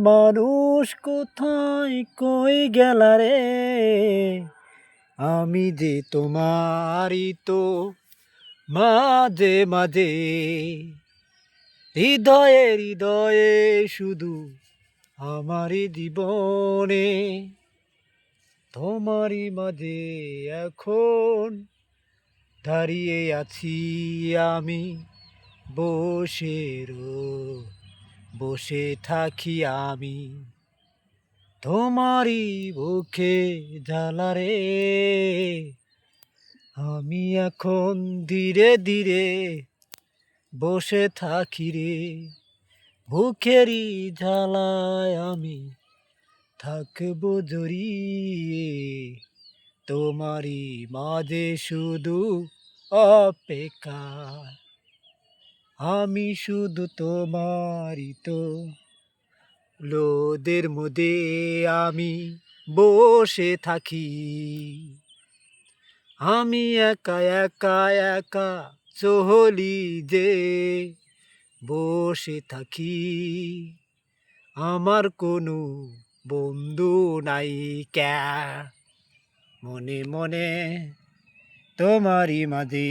মানুষ কোথায় কই গেলা রে, আমি যে তোমারই তো মাঝে মাঝে, হৃদয়ে হৃদয়ে শুধু আমারই জীবনে, তোমারই মাঝে এখন দাঁড়িয়ে আছি আমি, বসে থাকি আমি তোমারই বুকে জ্বালা রে। আমি এখন ধীরে ধীরে বসে থাকি রে, বুকেরই জ্বালায় আমি থাকবো জড়িয়ে, তোমারই মাঝে শুধু অপেক্ষা, আমি শুধু তোমারই তো লোদের মধ্যে আমি বসে থাকি, আমি একা একা একা চলি যে বসে থাকি, আমার কোনো বন্ধু নাই ক্যা, মনে মনে তোমারই মাঝে